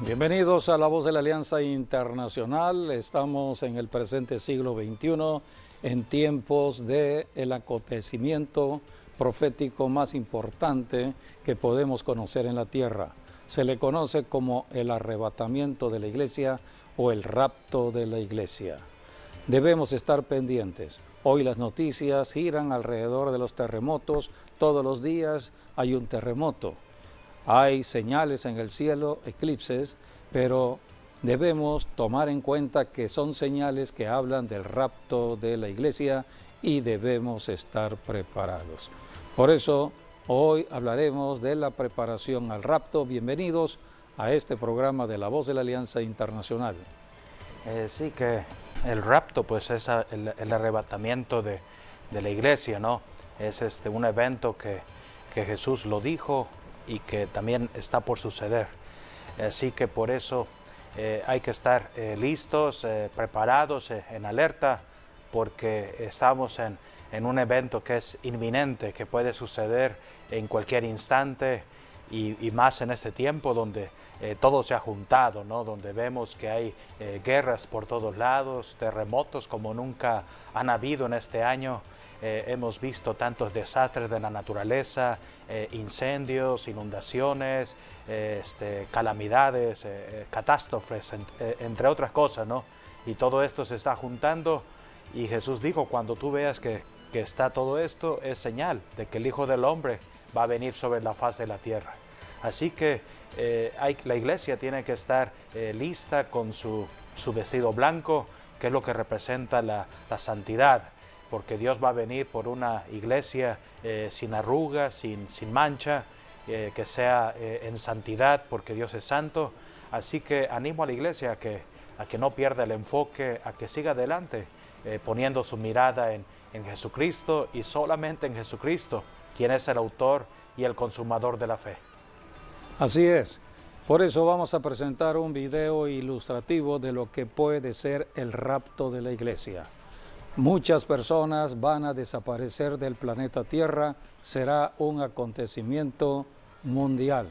Bienvenidos a La Voz de la Alianza Internacional. Estamos en el presente siglo XXI, en tiempos del acontecimiento profético más importante que podemos conocer en la tierra. Se le conoce como el arrebatamiento de la iglesia o el rapto de la iglesia. Debemos estar pendientes. Hoy las noticias giran alrededor de los terremotos. Todos los días hay un terremoto. Hay señales en el cielo, eclipses, pero debemos tomar en cuenta que son señales que hablan del rapto de la iglesia y debemos estar preparados. Por eso, hoy hablaremos de la preparación al rapto. Bienvenidos a este programa de La Voz de la Alianza Internacional. Sí, que el rapto pues es el arrebatamiento de la iglesia, ¿no? Es un evento que Jesús lo dijo y que también está por suceder. Así que por eso hay que estar listos, preparados, en alerta, porque estamos en un evento que es inminente, que puede suceder en cualquier instante y más en este tiempo donde todo se ha juntado, ¿no? Donde vemos que hay guerras por todos lados, terremotos como nunca han habido en este año. Hemos visto tantos desastres de la naturaleza, incendios, inundaciones, calamidades, catástrofes, entre otras cosas, ¿no? Y todo esto se está juntando y Jesús dijo, cuando tú veas que está todo esto, es señal de que el Hijo del Hombre va a venir sobre la faz de la tierra. Así que la iglesia tiene que estar lista con su vestido blanco, que es lo que representa la santidad, porque Dios va a venir por una iglesia sin arrugas, sin mancha, que sea en santidad, porque Dios es santo. Así que animo a la iglesia a que no pierda el enfoque, a que siga adelante, poniendo su mirada en Jesucristo y solamente en Jesucristo, quien es el autor y el consumador de la fe. Así es. Por eso vamos a presentar un video ilustrativo de lo que puede ser el rapto de la iglesia. Muchas personas van a desaparecer del planeta Tierra. Será un acontecimiento mundial.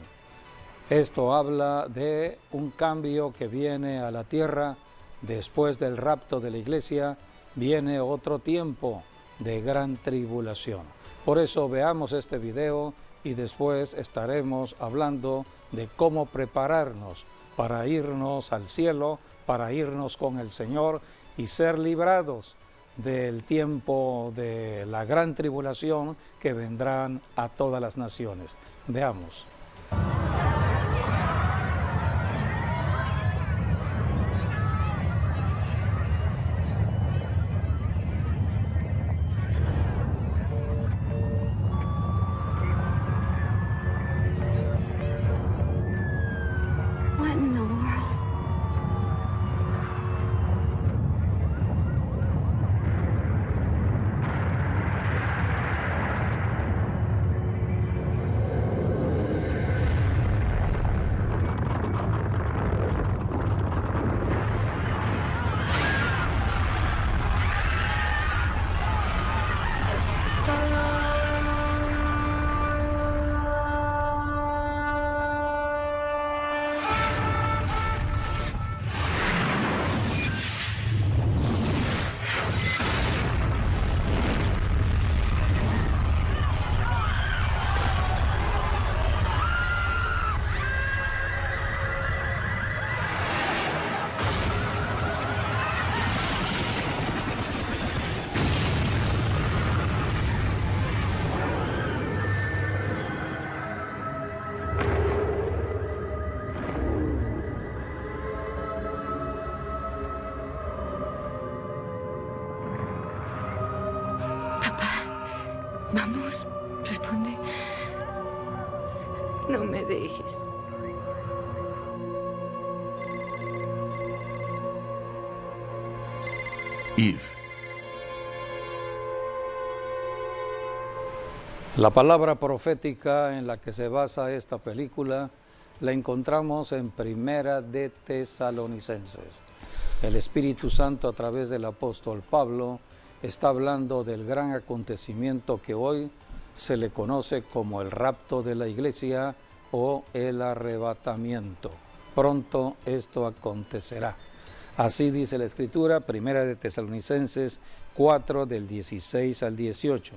Esto habla de un cambio que viene a la tierra. Después del rapto de la iglesia viene otro tiempo de gran tribulación. Por eso veamos este video y después estaremos hablando de cómo prepararnos para irnos al cielo, para irnos con el Señor y ser librados del tiempo de la gran tribulación que vendrán a todas las naciones. Veamos. What in the world? Vamos, responde. No me dejes. Eve. La palabra profética en la que se basa esta película la encontramos en Primera de Tesalonicenses. El Espíritu Santo, a través del apóstol Pablo, está hablando del gran acontecimiento que hoy se le conoce como el rapto de la iglesia o el arrebatamiento. pronto esto acontecerá. Así dice la Escritura, Primera de Tesalonicenses 4, del 16 al 18.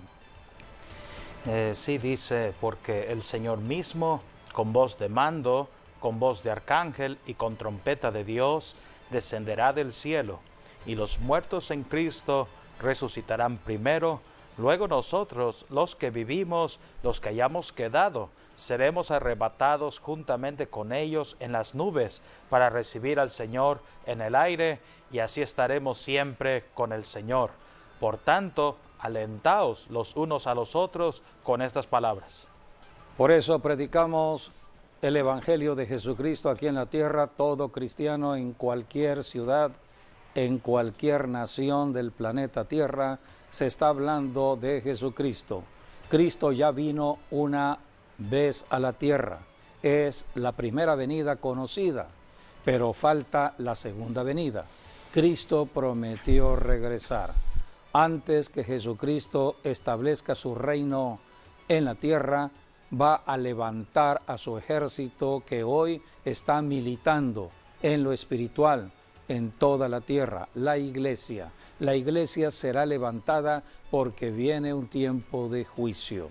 Sí dice, porque el Señor mismo, con voz de mando, con voz de arcángel y con trompeta de Dios, descenderá del cielo, y los muertos en Cristo resucitarán primero. Luego nosotros, los que vivimos, los que hayamos quedado, seremos arrebatados juntamente con ellos en las nubes para recibir al Señor en el aire, y así estaremos siempre con el Señor. Por tanto, alentaos los unos a los otros con estas palabras. Por eso predicamos el Evangelio de Jesucristo aquí en la tierra. Todo cristiano en cualquier ciudad, en cualquier nación del planeta Tierra, se está hablando de Jesucristo. Cristo ya vino una vez a la tierra. Es la primera venida conocida, pero falta la segunda venida. Cristo prometió regresar. Antes que Jesucristo establezca su reino en la tierra, va a levantar a su ejército que hoy está militando en lo espiritual en toda la tierra, la iglesia. La iglesia será levantada porque viene un tiempo de juicio.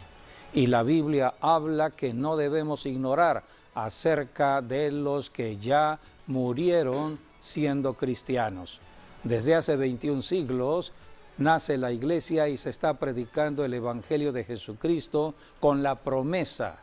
Y la Biblia habla que no debemos ignorar acerca de los que ya murieron siendo cristianos. Desde hace 21 siglos nace la iglesia y se está predicando el Evangelio de Jesucristo con la promesa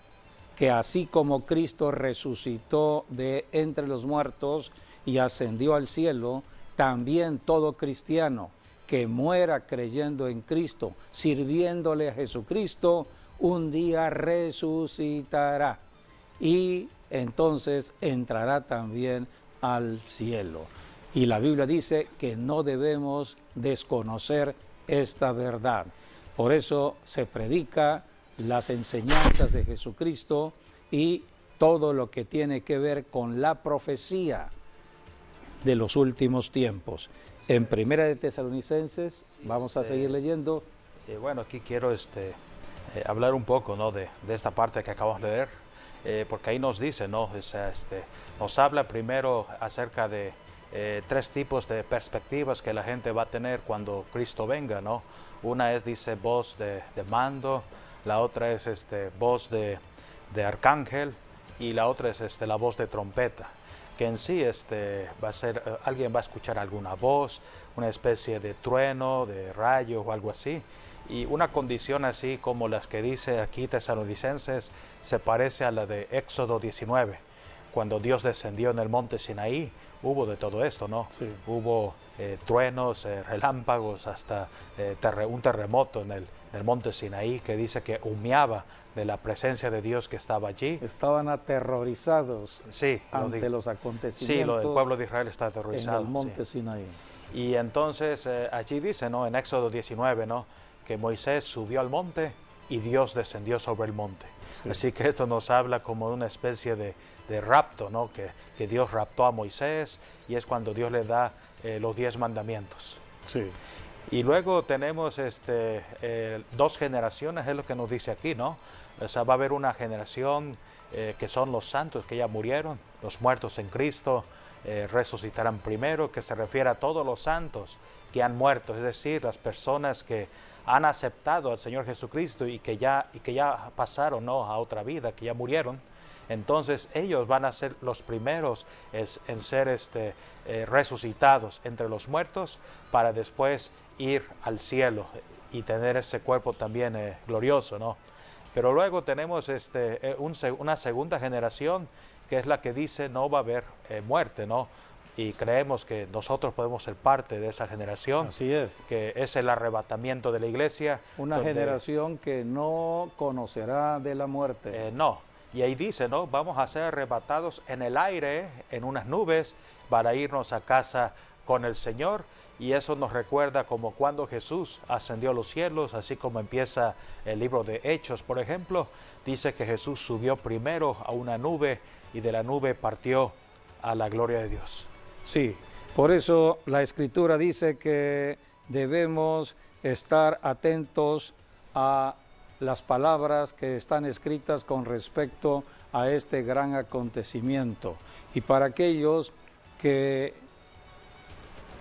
que así como Cristo resucitó de entre los muertos y ascendió al cielo, también todo cristiano que muera creyendo en Cristo, sirviéndole a Jesucristo, un día resucitará y entonces entrará también al cielo. Y la Biblia dice que no debemos desconocer esta verdad. Por eso se predica las enseñanzas de Jesucristo y todo lo que tiene que ver con la profecía de los últimos tiempos. En Primera de Tesalonicenses, vamos a seguir leyendo. Bueno, aquí quiero hablar un poco, ¿no?, de esta parte que acabamos de leer, porque ahí nos dice, ¿no?, nos habla primero acerca de tres tipos de perspectivas que la gente va a tener cuando Cristo venga, ¿no? Una es, dice, voz de mando, la otra es voz de arcángel, y la otra es la voz de trompeta, que en sí va a ser, alguien va a escuchar alguna voz, una especie de trueno, de rayo o algo así, y una condición así como las que dice aquí Tesalonicenses se parece a la de Éxodo 19, cuando Dios descendió en el monte Sinaí. Hubo de todo esto, ¿no? Sí. Hubo truenos, relámpagos, hasta un terremoto en el monte Sinaí que dice que humeaba de la presencia de Dios que estaba allí. Estaban aterrorizados, sí, ante los acontecimientos. Sí, el pueblo de Israel está aterrorizado. En el monte Sinaí. Y entonces allí dice, ¿no?, en Éxodo 19, ¿no?, que Moisés subió al monte y Dios descendió sobre el monte. Sí. Así que esto nos habla como de una especie de rapto, ¿no?, que Dios raptó a Moisés, y es cuando Dios le da los 10 mandamientos. Sí. Y luego tenemos dos generaciones, es lo que nos dice aquí, ¿no? O sea, va a haber una generación que son los santos que ya murieron, los muertos en Cristo, resucitarán primero, que se refiere a todos los santos que han muerto, es decir, las personas que han aceptado al Señor Jesucristo y que ya pasaron, ¿no?, a otra vida, que ya murieron. Entonces ellos van a ser los primeros en ser resucitados entre los muertos para después ir al cielo y tener ese cuerpo también glorioso, ¿no? Pero luego tenemos una segunda generación que es la que dice no va a haber muerte, ¿no? Y creemos que nosotros podemos ser parte de esa generación. Así es. Que es el arrebatamiento de la iglesia. Una generación que no conocerá de la muerte. No. Y ahí dice, ¿no?, vamos a ser arrebatados en el aire, en unas nubes, para irnos a casa con el Señor. Y eso nos recuerda como cuando Jesús ascendió a los cielos, así como empieza el libro de Hechos, por ejemplo. Dice que Jesús subió primero a una nube y de la nube partió a la gloria de Dios. Sí, por eso la Escritura dice que debemos estar atentos a las palabras que están escritas con respecto a este gran acontecimiento. Y para aquellos que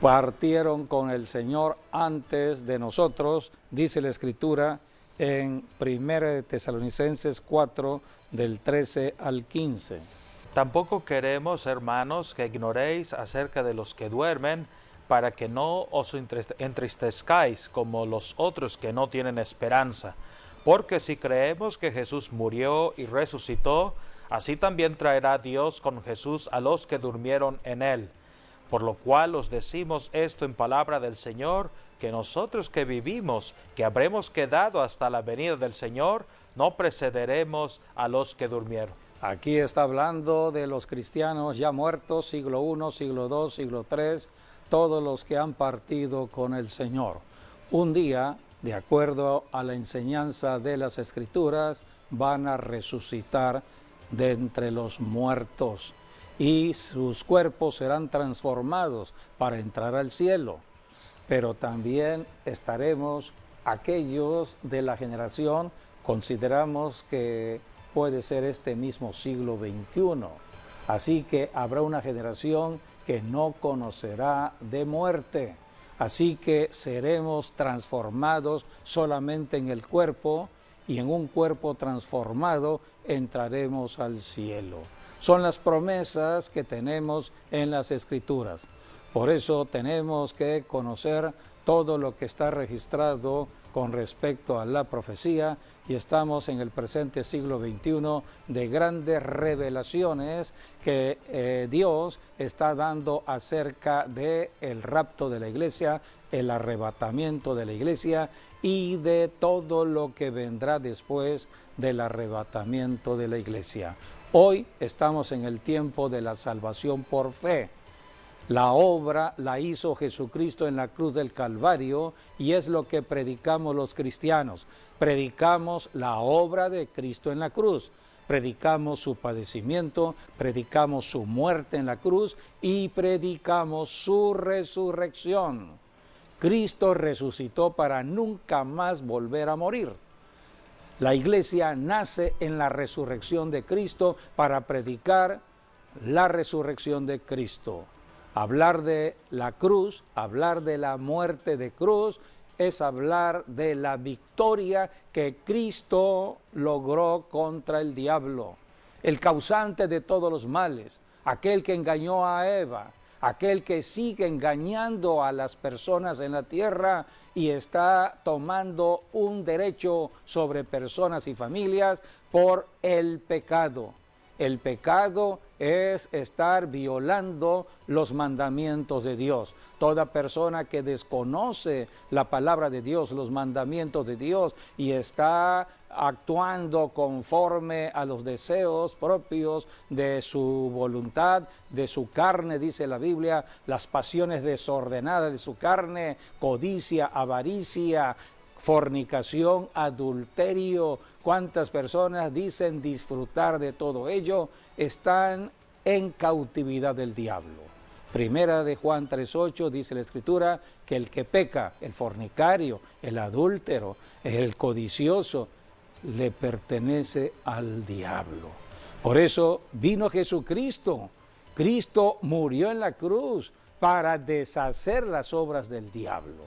partieron con el Señor antes de nosotros, dice la Escritura en 1 Tesalonicenses 4, del 13 al 15. Tampoco queremos, hermanos, que ignoréis acerca de los que duermen, para que no os entristezcáis como los otros que no tienen esperanza. Porque si creemos que Jesús murió y resucitó, así también traerá Dios con Jesús a los que durmieron en él. Por lo cual os decimos esto en palabra del Señor, que nosotros que vivimos, que habremos quedado hasta la venida del Señor, no precederemos a los que durmieron. Aquí está hablando de los cristianos ya muertos, siglo I, siglo II, siglo III, todos los que han partido con el Señor. Un día, de acuerdo a la enseñanza de las Escrituras, van a resucitar de entre los muertos y sus cuerpos serán transformados para entrar al cielo. Pero también estaremos aquellos de la generación, consideramos que puede ser este mismo siglo XXI. Así que habrá una generación que no conocerá de muerte. Así que seremos transformados solamente en el cuerpo, y en un cuerpo transformado entraremos al cielo. Son las promesas que tenemos en las Escrituras. Por eso tenemos que conocer todo lo que está registrado con respecto a la profecía, y estamos en el presente siglo XXI de grandes revelaciones que Dios está dando acerca del rapto de la iglesia, el arrebatamiento de la iglesia y de todo lo que vendrá después del arrebatamiento de la iglesia. Hoy estamos en el tiempo de la salvación por fe. La obra la hizo Jesucristo en la cruz del Calvario y es lo que predicamos los cristianos. Predicamos la obra de Cristo en la cruz, predicamos su padecimiento, predicamos su muerte en la cruz y predicamos su resurrección. Cristo resucitó para nunca más volver a morir. La iglesia nace en la resurrección de Cristo para predicar la resurrección de Cristo. Hablar de la cruz, hablar de la muerte de cruz, es hablar de la victoria que Cristo logró contra el diablo, el causante de todos los males, aquel que engañó a Eva, aquel que sigue engañando a las personas en la tierra y está tomando un derecho sobre personas y familias por el pecado. El pecado es estar violando los mandamientos de Dios. Toda persona que desconoce la palabra de Dios, los mandamientos de Dios, y está actuando conforme a los deseos propios de su voluntad, de su carne, dice la Biblia, las pasiones desordenadas de su carne, codicia, avaricia, fornicación, adulterio. ¿Cuántas personas dicen disfrutar de todo ello? Están en cautividad del diablo. Primera de Juan 3:8 dice la Escritura que el que peca, el fornicario, el adúltero, el codicioso, le pertenece al diablo. Por eso vino Jesucristo. Cristo murió en la cruz para deshacer las obras del diablo.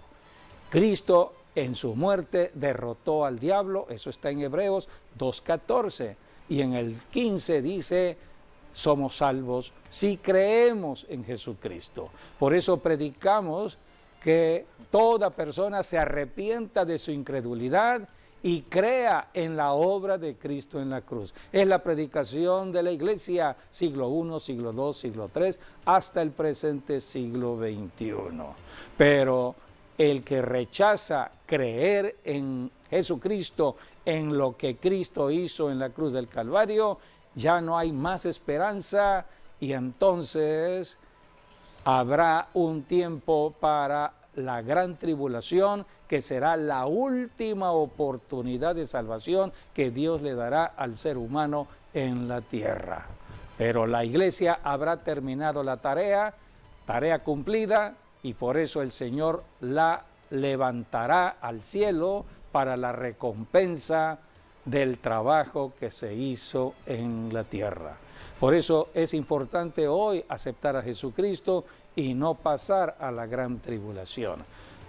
Cristo en su muerte derrotó al diablo, eso está en Hebreos 2:14, y en el 15 dice, somos salvos si creemos en Jesucristo. Por eso predicamos que toda persona se arrepienta de su incredulidad y crea en la obra de Cristo en la cruz. Es la predicación de la iglesia, siglo I, siglo II, siglo III, hasta el presente siglo XXI. Pero el que rechaza creer en Jesucristo, en lo que Cristo hizo en la cruz del Calvario, ya no hay más esperanza, y entonces habrá un tiempo para la gran tribulación, que será la última oportunidad de salvación que Dios le dará al ser humano en la tierra. Pero la iglesia habrá terminado la tarea cumplida, y por eso el Señor la levantará al cielo para la recompensa del trabajo que se hizo en la tierra. Por eso es importante hoy aceptar a Jesucristo y no pasar a la gran tribulación.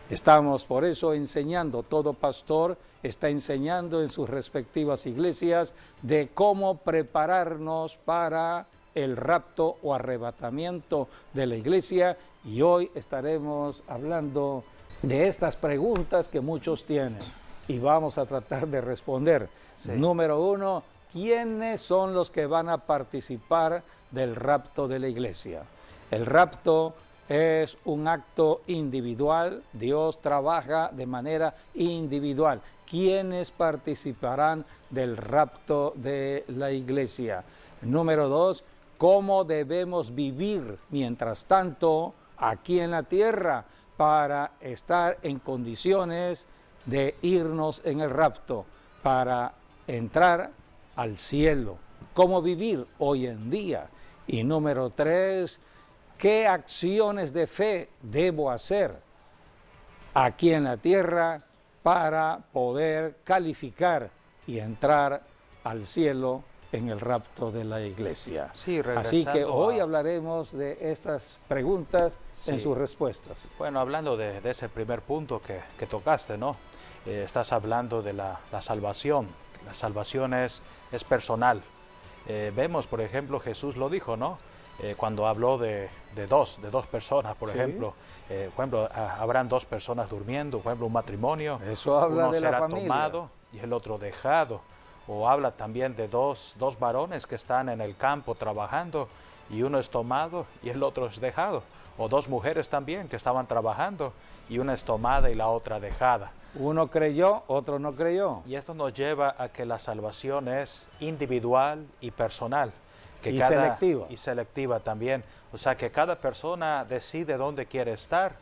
Estamos por eso enseñando, todo pastor está enseñando en sus respectivas iglesias de cómo prepararnos para el rapto o arrebatamiento de la iglesia, y hoy estaremos hablando de estas preguntas que muchos tienen y vamos a tratar de responder. Sí. Número 1, ¿quiénes son los que van a participar del rapto de la iglesia? El rapto es un acto individual, Dios trabaja de manera individual. ¿Quiénes participarán del rapto de la iglesia? Número 2, ¿cómo debemos vivir mientras tanto aquí en la tierra para estar en condiciones de irnos en el rapto, para entrar al cielo? ¿Cómo vivir hoy en día? Y número 3, ¿qué acciones de fe debo hacer aquí en la tierra para poder calificar y entrar al cielo en el rapto de la iglesia? Sí, así que hoy hablaremos de estas preguntas en sus respuestas. Bueno, hablando de ese primer punto que tocaste, ¿no? Estás hablando de la salvación. La salvación es personal. Vemos, por ejemplo, Jesús lo dijo, ¿no? Cuando habló de dos personas, por ejemplo, habrán dos personas durmiendo, por ejemplo, un matrimonio. Eso habla uno de será la familia. tomado y el otro dejado. O habla también de dos varones que están en el campo trabajando y uno es tomado y el otro es dejado. O dos mujeres también que estaban trabajando y una es tomada y la otra dejada. Uno creyó, otro no creyó. Y esto nos lleva a que la salvación es individual y personal. Selectiva. Y selectiva también. O sea que cada persona decide dónde quiere estar.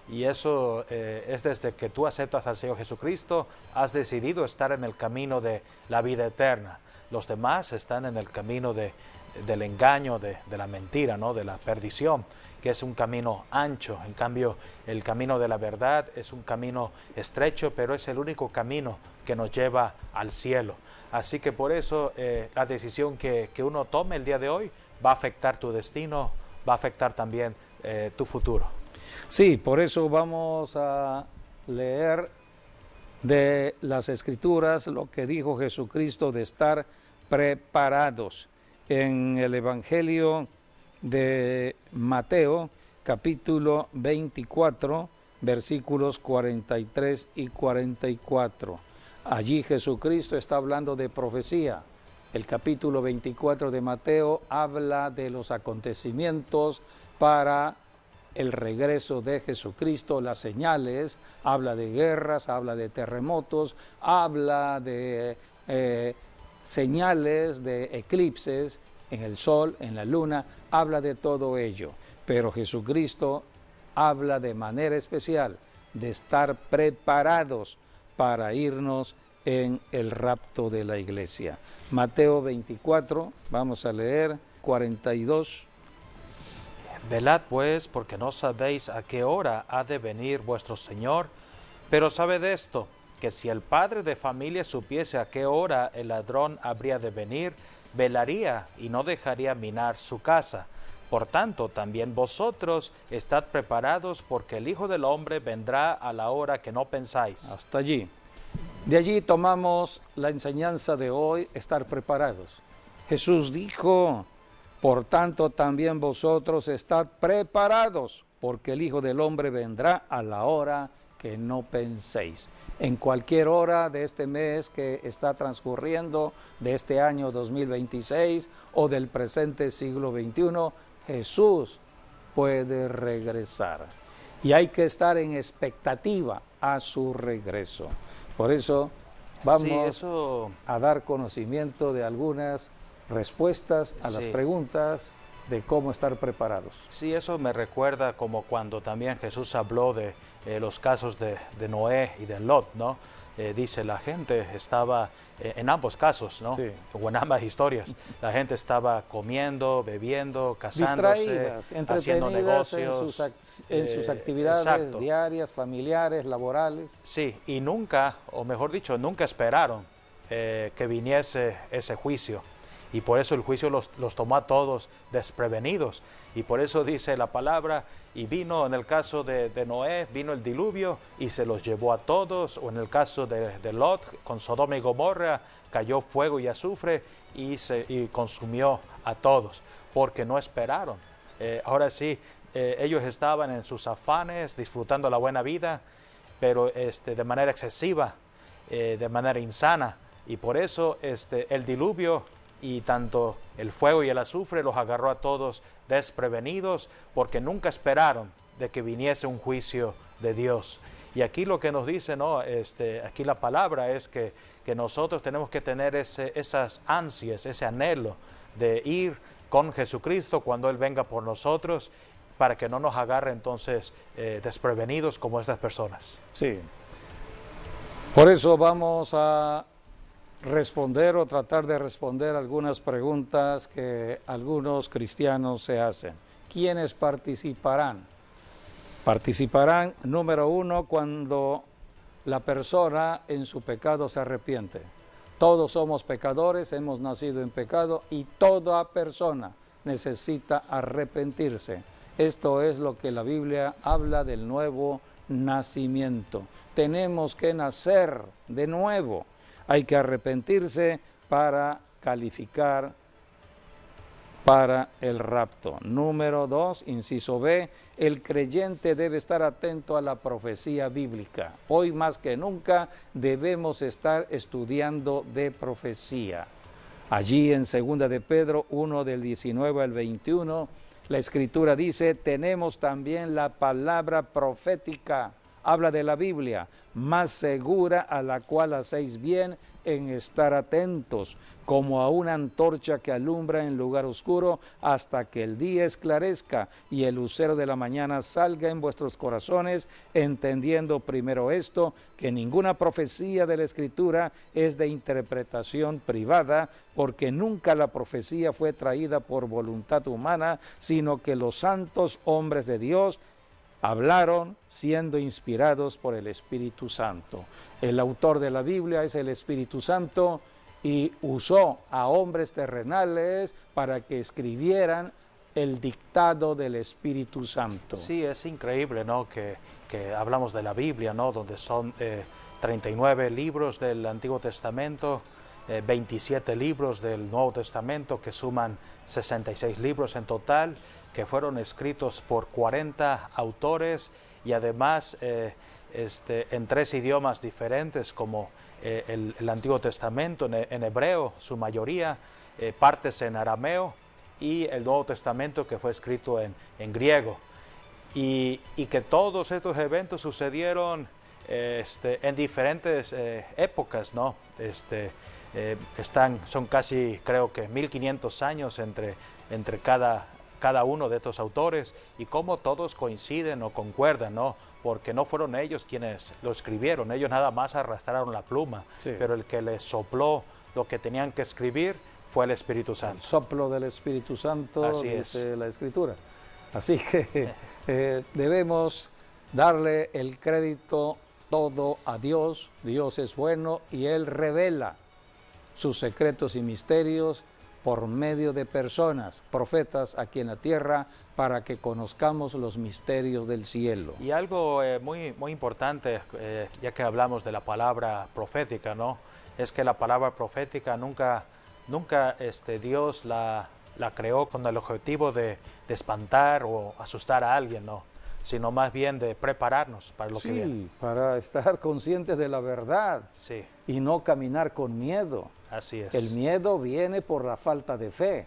Y eso es desde que tú aceptas al Señor Jesucristo, has decidido estar en el camino de la vida eterna. Los demás están en el camino del engaño, de la mentira, ¿no? De la perdición, que es un camino ancho. En cambio, el camino de la verdad es un camino estrecho, pero es el único camino que nos lleva al cielo. Así que por eso la decisión que uno tome el día de hoy va a afectar tu destino, va a afectar también tu futuro. Sí, por eso vamos a leer de las Escrituras lo que dijo Jesucristo de estar preparados. En el Evangelio de Mateo, capítulo 24, versículos 43 y 44. Allí Jesucristo está hablando de profecía. El capítulo 24 de Mateo habla de los acontecimientos para el regreso de Jesucristo, las señales, habla de guerras, habla de terremotos, habla de señales de eclipses en el sol, en la luna, habla de todo ello. Pero Jesucristo habla de manera especial de estar preparados para irnos en el rapto de la iglesia. Mateo 24, vamos a leer 42. Velad pues, porque no sabéis a qué hora ha de venir vuestro Señor, pero sabed esto, que si el padre de familia supiese a qué hora el ladrón habría de venir, velaría y no dejaría minar su casa. Por tanto, también vosotros estad preparados, porque el Hijo del Hombre vendrá a la hora que no pensáis. Hasta allí. De allí tomamos la enseñanza de hoy, estar preparados. Jesús dijo: por tanto, también vosotros estad preparados, porque el Hijo del Hombre vendrá a la hora que no penséis. En cualquier hora de este mes que está transcurriendo, de este año 2026 o del presente siglo XXI, Jesús puede regresar. Y hay que estar en expectativa a su regreso. Por eso vamos a dar conocimiento de algunas respuestas a las preguntas de cómo estar preparados. Sí, eso me recuerda como cuando también Jesús habló de los casos de Noé y de Lot, ¿no? Dice, la gente estaba, en ambos casos, ¿no? Sí. O en ambas historias, la gente estaba comiendo, bebiendo, casándose, haciendo negocios. En sus actividades diarias, familiares, laborales. Sí, y nunca, o mejor dicho, nunca esperaron que viniese ese juicio. Y por eso el juicio los tomó a todos desprevenidos. Y por eso dice la palabra, y vino en el caso de Noé, vino el diluvio y se los llevó a todos. O en el caso de Lot, con Sodoma y Gomorra, cayó fuego y azufre y consumió a todos, porque no esperaron. Ahora sí, ellos estaban en sus afanes, disfrutando la buena vida, pero de manera excesiva, de manera insana. Y por eso el diluvio y tanto el fuego y el azufre los agarró a todos desprevenidos, porque nunca esperaron de que viniese un juicio de Dios. Y aquí lo que nos dice, ¿no? Aquí la palabra es que nosotros tenemos que tener esas ansias, ese anhelo de ir con Jesucristo cuando Él venga por nosotros, para que no nos agarre entonces desprevenidos como estas personas. Sí. Por eso vamos a responder o tratar de responder algunas preguntas que algunos cristianos se hacen. ¿Quiénes participarán? Participarán, número uno, cuando la persona en su pecado se arrepiente. Todos somos pecadores, hemos nacido en pecado y toda persona necesita arrepentirse. Esto es lo que la Biblia habla del nuevo nacimiento. Tenemos que nacer de nuevo. Hay que arrepentirse para calificar para el rapto. Número 2, inciso B, el creyente debe estar atento a la profecía bíblica. Hoy más que nunca debemos estar estudiando de profecía. Allí en 2 de Pedro 1 del 19 al 21, la Escritura dice, tenemos también la palabra profética, habla de la Biblia, más segura, a la cual hacéis bien en estar atentos, como a una antorcha que alumbra en lugar oscuro hasta que el día esclarezca y el lucero de la mañana salga en vuestros corazones, entendiendo primero esto, que ninguna profecía de la Escritura es de interpretación privada, porque nunca la profecía fue traída por voluntad humana, sino que los santos hombres de Dios hablaron siendo inspirados por el Espíritu Santo. El autor de la Biblia es el Espíritu Santo y usó a hombres terrenales para que escribieran el dictado del Espíritu Santo. Sí, es increíble, ¿no? Que hablamos de la Biblia, ¿no? Donde son 39 libros del Antiguo Testamento, 27 libros del Nuevo Testamento, que suman 66 libros en total, que fueron escritos por 40 autores y además en 3 idiomas diferentes, como el Antiguo Testamento en hebreo, su mayoría, partes en arameo, y el Nuevo Testamento que fue escrito en griego. Y que todos estos eventos sucedieron en diferentes épocas, ¿no? Son casi, creo que 1500 años entre cada uno de estos autores, y cómo todos coinciden o concuerdan, ¿no? Porque no fueron ellos quienes lo escribieron, ellos nada más arrastraron la pluma, sí, pero el que les sopló lo que tenían que escribir fue el Espíritu Santo. El soplo del Espíritu Santo, Así dice es la Escritura. Así que debemos darle el crédito todo a Dios. Dios es bueno y Él revela sus secretos y misterios por medio de personas, profetas aquí en la tierra, para que conozcamos los misterios del cielo. Y algo muy importante, ya que hablamos de la palabra profética, ¿no? Es que la palabra profética nunca Dios la creó con el objetivo de espantar o asustar a alguien, ¿no? Sino más bien de prepararnos para lo que viene. Sí, para estar conscientes de la verdad, sí, y no caminar con miedo. Así es. El miedo viene por la falta de fe,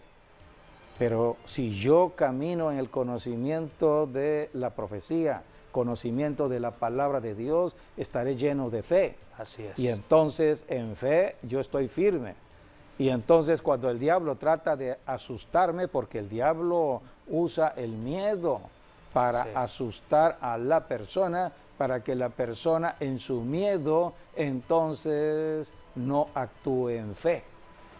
pero si yo camino en el conocimiento de la profecía, conocimiento de la palabra de Dios, estaré lleno de fe. Así es. Y entonces en fe yo estoy firme. Y entonces cuando el diablo trata de asustarme, porque el diablo usa el miedo para sí, asustar a la persona, para que la persona en su miedo entonces no actúe en fe.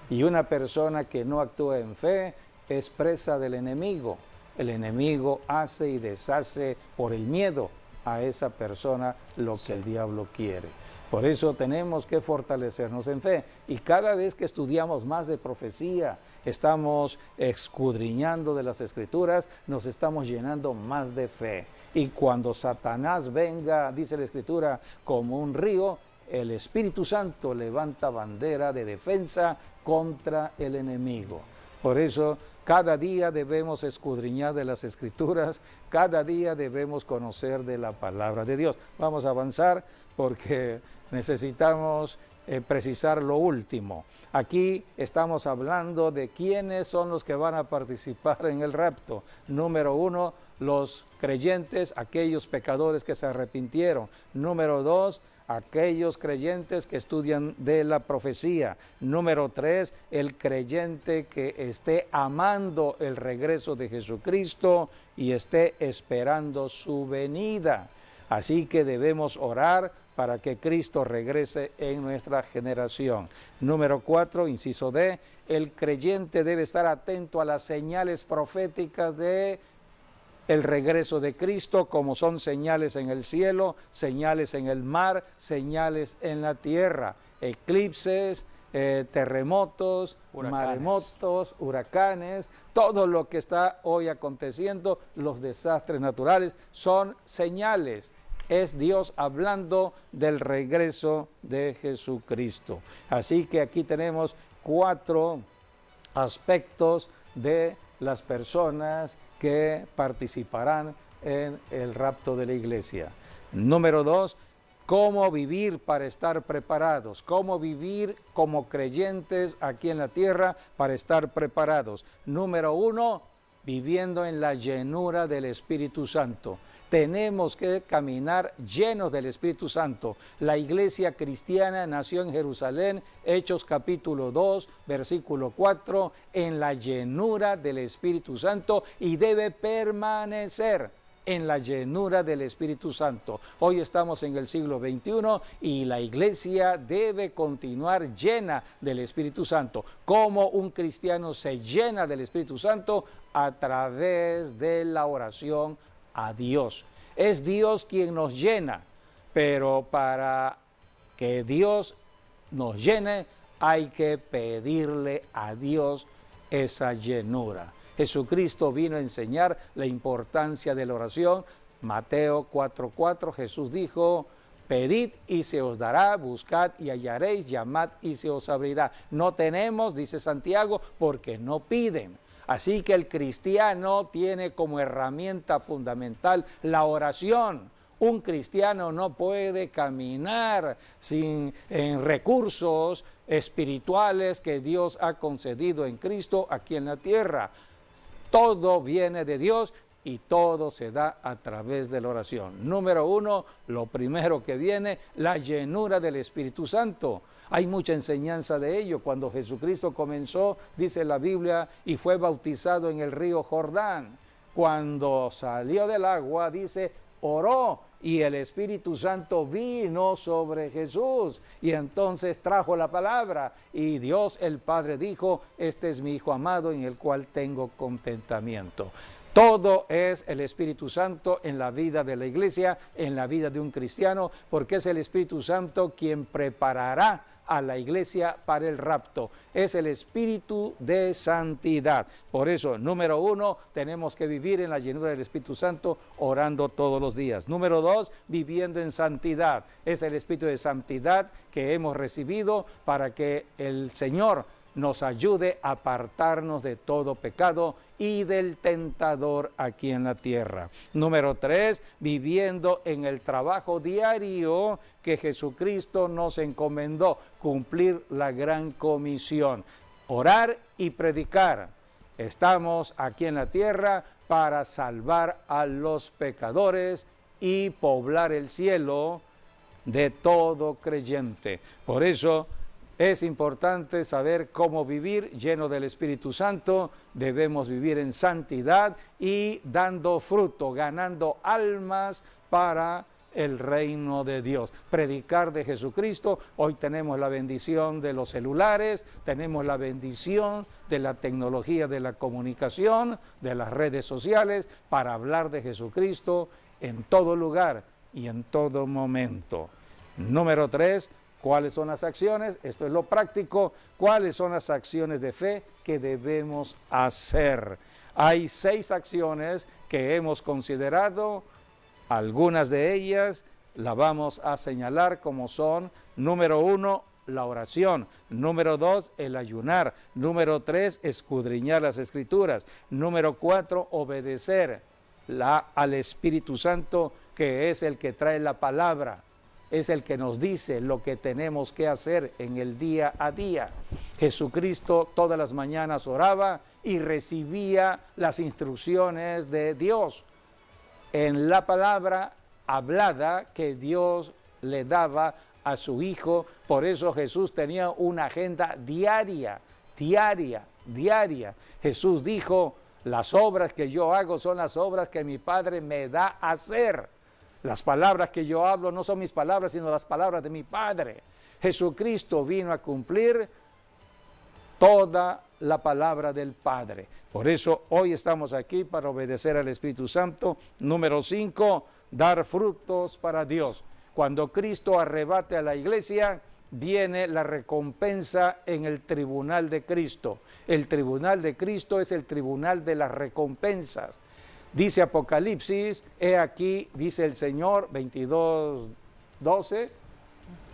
Y una persona que no actúa en fe es presa del enemigo. El enemigo hace y deshace por el miedo a esa persona lo sí, que el diablo quiere. Por eso tenemos que fortalecernos en fe. Y cada vez que estudiamos más de profecía, estamos escudriñando de las Escrituras, nos estamos llenando más de fe. Y cuando Satanás venga, dice la Escritura, como un río, el Espíritu Santo levanta bandera de defensa contra el enemigo. Por eso, cada día debemos escudriñar de las Escrituras, cada día debemos conocer de la palabra de Dios. Vamos a avanzar porque necesitamos precisar lo último. Aquí estamos hablando de quiénes son los que van a participar en el rapto. Número 1, los creyentes, aquellos pecadores que se arrepintieron. Número 2, aquellos creyentes que estudian de la profecía. Número 3, el creyente que esté amando el regreso de Jesucristo y esté esperando su venida. Así que debemos orar para que Cristo regrese en nuestra generación. Número 4, inciso D, el creyente debe estar atento a las señales proféticas de el regreso de Cristo, como son señales en el cielo, señales en el mar, señales en la tierra, eclipses, terremotos, maremotos, huracanes, todo lo que está hoy aconteciendo, los desastres naturales, son señales. Es Dios hablando del regreso de Jesucristo. Así que aquí tenemos 4 aspectos de las personas que participarán en el rapto de la iglesia. Número 2, cómo vivir para estar preparados, cómo vivir como creyentes aquí en la tierra para estar preparados. Número 1, viviendo en la llenura del Espíritu Santo. Tenemos que caminar llenos del Espíritu Santo. La iglesia cristiana nació en Jerusalén, Hechos capítulo 2, versículo 4, en la llenura del Espíritu Santo y debe permanecer en la llenura del Espíritu Santo. Hoy estamos en el siglo XXI y la iglesia debe continuar llena del Espíritu Santo. ¿Cómo un cristiano se llena del Espíritu Santo? A través de la oración a Dios. Es Dios quien nos llena, pero para que Dios nos llene hay que pedirle a Dios esa llenura. Jesucristo vino a enseñar la importancia de la oración. Mateo 4:4, Jesús dijo: pedid y se os dará, buscad y hallaréis, llamad y se os abrirá. No tenemos, dice Santiago, porque no piden. Así que el cristiano tiene como herramienta fundamental la oración. Un cristiano no puede caminar sin recursos espirituales que Dios ha concedido en Cristo aquí en la tierra. Todo viene de Dios y todo se da a través de la oración. Número 1, lo primero que viene, la llenura del Espíritu Santo. Hay mucha enseñanza de ello. Cuando Jesucristo comenzó, dice la Biblia, y fue bautizado en el río Jordán. Cuando salió del agua, dice, oró y el Espíritu Santo vino sobre Jesús. Y entonces trajo la palabra y Dios el Padre dijo: este es mi Hijo amado en el cual tengo contentamiento. Todo es el Espíritu Santo en la vida de la iglesia, en la vida de un cristiano, porque es el Espíritu Santo quien preparará a la iglesia para el rapto. Es el Espíritu de santidad. Por eso, número 1, tenemos que vivir en la llenura del Espíritu Santo orando todos los días. Número 2, viviendo en santidad. Es el Espíritu de santidad que hemos recibido para que el Señor nos ayude a apartarnos de todo pecado y del tentador aquí en la tierra. Número 3, viviendo en el trabajo diario que Jesucristo nos encomendó, cumplir la gran comisión, orar y predicar. Estamos aquí en la tierra para salvar a los pecadores y poblar el cielo de todo creyente. Por eso es importante saber cómo vivir lleno del Espíritu Santo. Debemos vivir en santidad y dando fruto, ganando almas para el reino de Dios. Predicar de Jesucristo. Hoy tenemos la bendición de los celulares, tenemos la bendición de la tecnología de la comunicación, de las redes sociales, para hablar de Jesucristo en todo lugar y en todo momento. Número 3, ¿cuáles son las acciones? Esto es lo práctico. ¿Cuáles son las acciones de fe que debemos hacer? Hay 6 acciones que hemos considerado. Algunas de ellas las vamos a señalar como son: número 1, la oración; número 2, el ayunar; número 3, escudriñar las Escrituras; número 4, obedecer al Espíritu Santo, que es el que trae la palabra, es el que nos dice lo que tenemos que hacer en el día a día. Jesucristo todas las mañanas oraba y recibía las instrucciones de Dios en la palabra hablada que Dios le daba a su Hijo. Por eso Jesús tenía una agenda diaria. Jesús dijo: las obras que yo hago son las obras que mi Padre me da a hacer. Las palabras que yo hablo no son mis palabras, sino las palabras de mi Padre. Jesucristo vino a cumplir toda la palabra del Padre. Por eso hoy estamos aquí para obedecer al Espíritu Santo. Número 5, dar frutos para Dios. Cuando Cristo arrebate a la iglesia, viene la recompensa en el tribunal de Cristo. El tribunal de Cristo es el tribunal de las recompensas. Dice Apocalipsis, he aquí, dice el Señor, 22:12,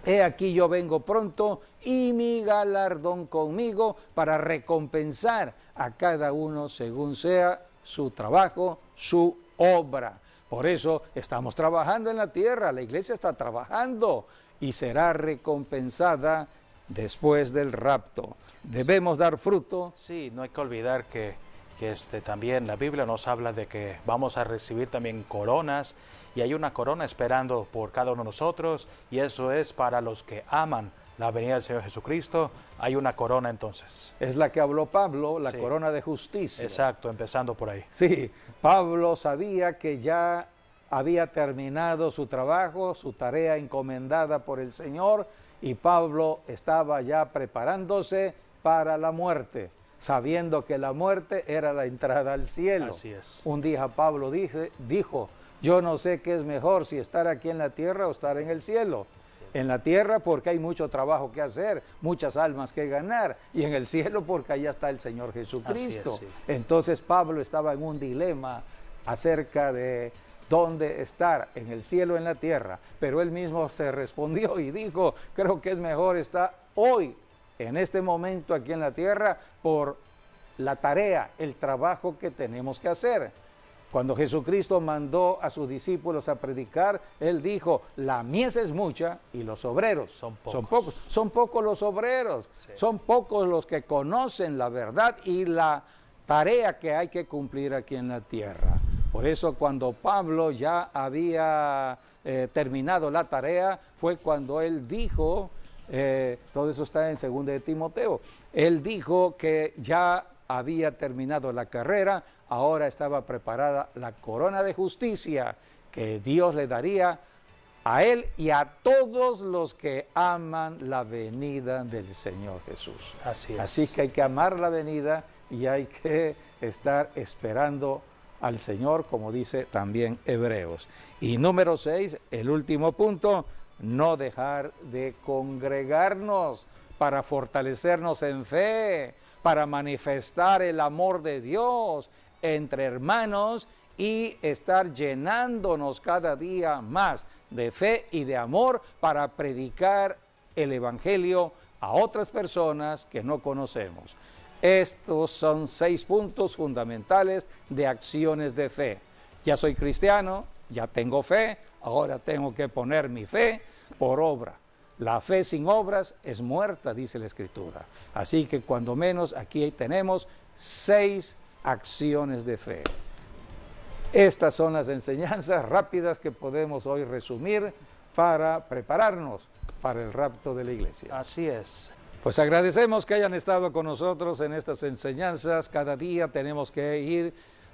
he aquí yo vengo pronto y mi galardón conmigo para recompensar a cada uno según sea su trabajo, su obra. Por eso estamos trabajando en la tierra, la iglesia está trabajando y será recompensada después del rapto. Debemos dar fruto. Sí, no hay que olvidar que también la Biblia nos habla de que vamos a recibir también coronas, y hay una corona esperando por cada uno de nosotros, y eso es para los que aman la venida del Señor Jesucristo. Hay una corona entonces. Es la que habló Pablo, la Sí. corona de justicia. Exacto, empezando por ahí. Sí, Pablo sabía que ya había terminado su trabajo, su tarea encomendada por el Señor, y Pablo estaba ya preparándose para la muerte, sabiendo que la muerte era la entrada al cielo. Así es. Un día Pablo dijo, yo no sé qué es mejor, si estar aquí en la tierra o estar en el cielo. En la tierra porque hay mucho trabajo que hacer, muchas almas que ganar, y en el cielo porque allá está el Señor Jesucristo. Así es, sí. Entonces Pablo estaba en un dilema acerca de dónde estar, en el cielo o en la tierra, pero él mismo se respondió y dijo, creo que es mejor estar hoy, en este momento aquí en la tierra, por la tarea, el trabajo que tenemos que hacer. Cuando Jesucristo mandó a sus discípulos a predicar, él dijo, la mies es mucha y los obreros Son pocos. Son pocos los obreros, Sí. son pocos los que conocen la verdad y la tarea que hay que cumplir aquí en la tierra. Por eso cuando Pablo ya había terminado la tarea, fue cuando él dijo, todo eso está en 2 de Timoteo, él dijo que ya había terminado la carrera, ahora estaba preparada la corona de justicia que Dios le daría a él y a todos los que aman la venida del Señor Jesús. Así es. Así que hay que amar la venida y hay que estar esperando al Señor, como dice también Hebreos. Y número 6, el último punto, no dejar de congregarnos para fortalecernos en fe, para manifestar el amor de Dios entre hermanos y estar llenándonos cada día más de fe y de amor para predicar el Evangelio a otras personas que no conocemos. Estos son 6 puntos fundamentales de acciones de fe. Ya soy cristiano, ya tengo fe, ahora tengo que poner mi fe por obra. La fe sin obras es muerta, dice la Escritura. Así que cuando menos aquí tenemos 6 acciones de fe. Estas son las enseñanzas rápidas que podemos hoy resumir para prepararnos para el rapto de la iglesia. Así es. Pues agradecemos que hayan estado con nosotros en estas enseñanzas. Cada día tenemos que ir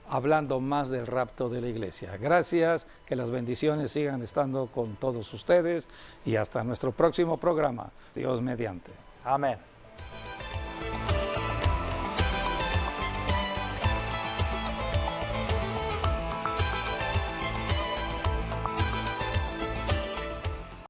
hablando más del rapto de la iglesia. Gracias, que las bendiciones sigan estando con todos ustedes y hasta nuestro próximo programa. Dios mediante. Amén.